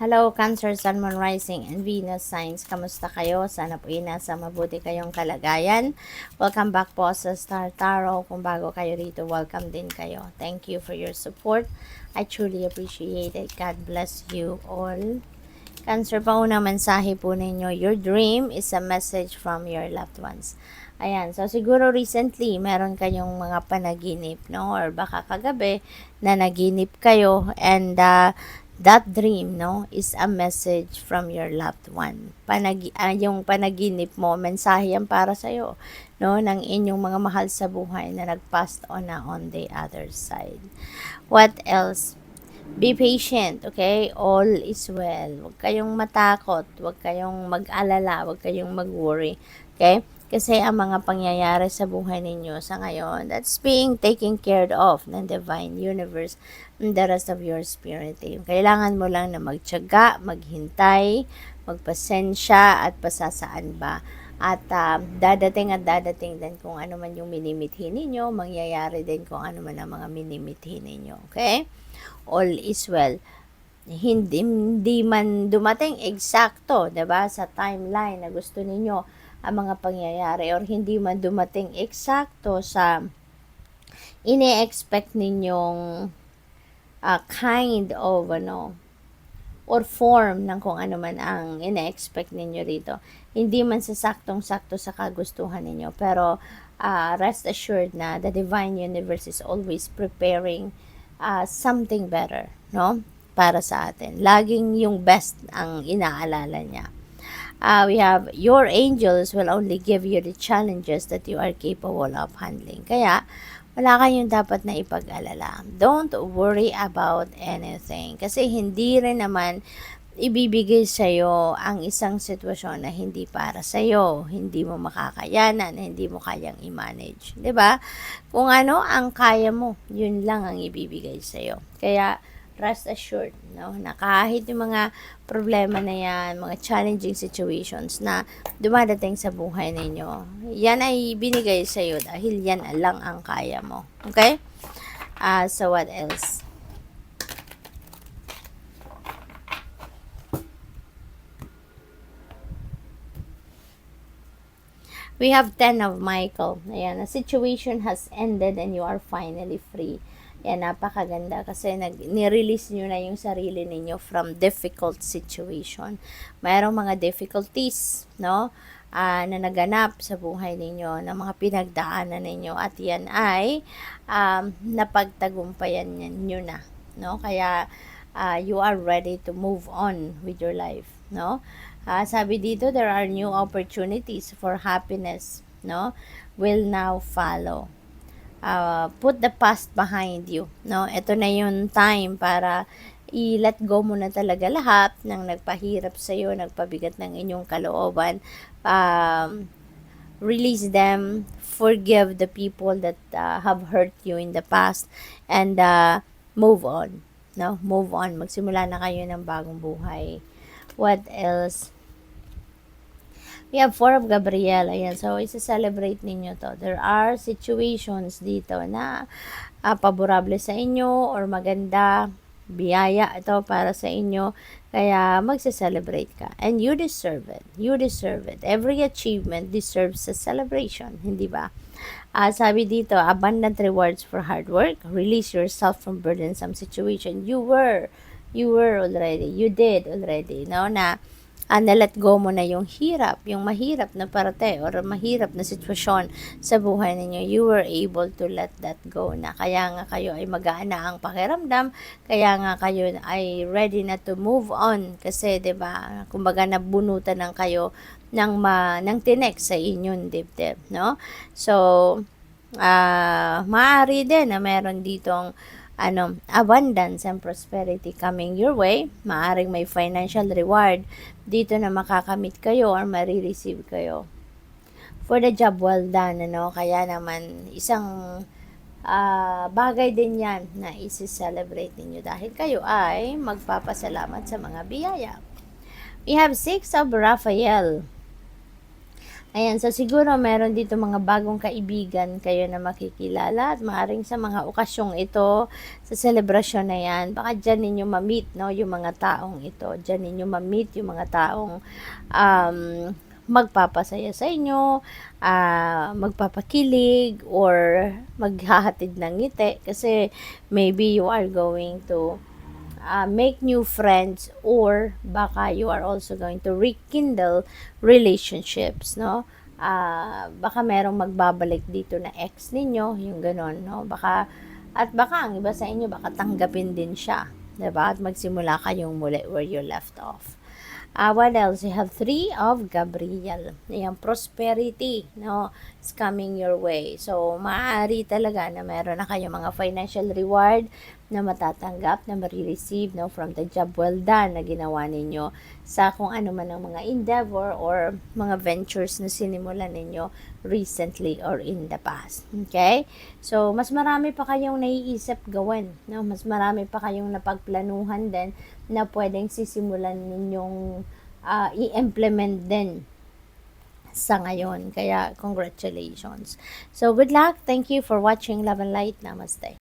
Hello, Cancer, Sun, Moon, Rising, and Venus signs. Kamusta kayo? Sana po nasa mabuti kayong kalagayan. Welcome back po sa Star Tarot. Kung bago kayo rito, welcome din kayo. Thank you for your support. I truly appreciate it. God bless you all. Cancer, pauna mensahe po ninyo. Your dream is a message from your loved ones. Ayan, so siguro recently, meron kayong mga panaginip, no? Or baka kagabi na naginip kayo and that dream, no, is a message from your loved one. Yung panaginip mo, mensahe yan para sa'yo, no, ng inyong mga mahal sa buhay na nag-passed on na on the other side. What else? Be patient, okay? All is well. Huwag kayong matakot, huwag kayong mag-alala, huwag kayong mag-worry, okay? Kasi ang mga pangyayari sa buhay ninyo sa ngayon, that's being taken care of ng Divine Universe and the rest of your spirit team. Kailangan mo lang na magtiyaga, maghintay, magpasensya at pasasaan ba. At dadating din kung ano man yung minimithi ninyo, mangyayari din kung ano man ang mga minimithi ninyo. Okay? All is well. Hindi man dumating eksakto, 'di ba, sa timeline na gusto ninyo ang mga pangyayari, or hindi man dumating eksakto sa ini-expect ninyong kind of or form ng kung ano man ang ina-expect ninyo rito. Hindi man sa saktong-sakto sa kagustuhan ninyo, pero rest assured na the Divine Universe is always preparing something better, no? Para sa atin. Laging yung best ang inaalala niya. We have your angels will only give you the challenges that you are capable of handling. Kaya, wala kayong dapat na ipag-alala. Don't worry about anything. Kasi hindi rin naman ibibigay sa'yo ang isang sitwasyon na hindi para sa'yo, hindi mo makakayanan, hindi mo kayang i-manage. 'Di ba? Kung ano ang kaya mo, yun lang ang ibibigay sa'yo. Kaya, rest assured, no, na kahit yung mga problema na yan, mga challenging situations na dumadating sa buhay ninyo, yan ay binigay sa'yo dahil yan lang ang kaya mo. Okay? So what else? We have 10 of Michael. Ayan, a situation has ended and you are finally free. Yan, napakaganda kasi ni-release nyo na yung sarili ninyo from difficult situation. Mayroong mga difficulties, no? Na naganap sa buhay ninyo, na mga pinagdaanan ninyo, at yan ay napagtagumpayan nyo na, no? Kaya you are ready to move on with your life, no? Sabi dito, there are new opportunities for happiness, no? Will now follow. Put the past behind you, no? Ito na yung time para i-let go mo na talaga lahat ng nagpahirap sa iyo, nagpabigat ng inyong kalooban. Release them, forgive the people that have hurt you in the past, and move on, no? Move on. Magsimula na kayo ng bagong buhay. What else? We have 4 of Gabriel. Ayan. So, isa-celebrate ninyo to. There are situations dito na paborable sa inyo or maganda. Biyaya ito para sa inyo. Kaya, magsa-celebrate ka. And you deserve it. You deserve it. Every achievement deserves a celebration. Hindi ba? Sabi dito, abundant rewards for hard work. Release yourself from burdensome situation. You were already. You did already. No? Na-let go mo na yung yung mahirap na parte or mahirap na sitwasyon sa buhay ninyo. You were able to let that go na. Kaya nga kayo ay magaan na ang pakiramdam. Kaya nga kayo ay ready na to move on. Kasi, 'di ba, kumbaga nabunutan ng kayo ng tinek sa inyong dibdib, no? So, maaari din na meron ditong abundance and prosperity coming your way. Maaring may financial reward dito na makakamit kayo or marireceive kayo. For the job, well done, Kaya naman, isang bagay din yan na isi-celebrate ninyo dahil kayo ay magpapasalamat sa mga biyaya. We have 6 of Raphael. Ayan, so siguro meron dito mga bagong kaibigan kayo na makikilala at maaaring sa mga okasyong ito, sa selebrasyon na yan, baka dyan ninyo ma-meet, no, yung mga taong ito. Dyan ninyo ma-meet yung mga taong magpapasaya sa inyo, magpapakilig, or maghahatid ng ngiti. Kasi maybe you are going to make new friends, or baka you are also going to rekindle relationships, no? Baka merong magbabalik dito na ex ninyo, yung ganon, no? Baka ang iba sa inyo, baka tanggapin din siya, diba? At magsimula kayong muli where you left off. What else? You have 3 of Gabriel. Ayan, prosperity, no? It's coming your way. So, maaari talaga na meron na kayong mga financial reward na matatanggap, na marireceive, no? From the job well done na ginawa ninyo sa kung ano man ang mga endeavor or mga ventures na sinimulan ninyo recently or in the past. Okay? So, mas marami pa kayong naiisip gawin, no? Mas marami pa kayong napagplanuhan din na pwedeng sisimulan ninyong i-implement din sa ngayon. Kaya, congratulations. So, good luck. Thank you for watching Love and Light. Namaste.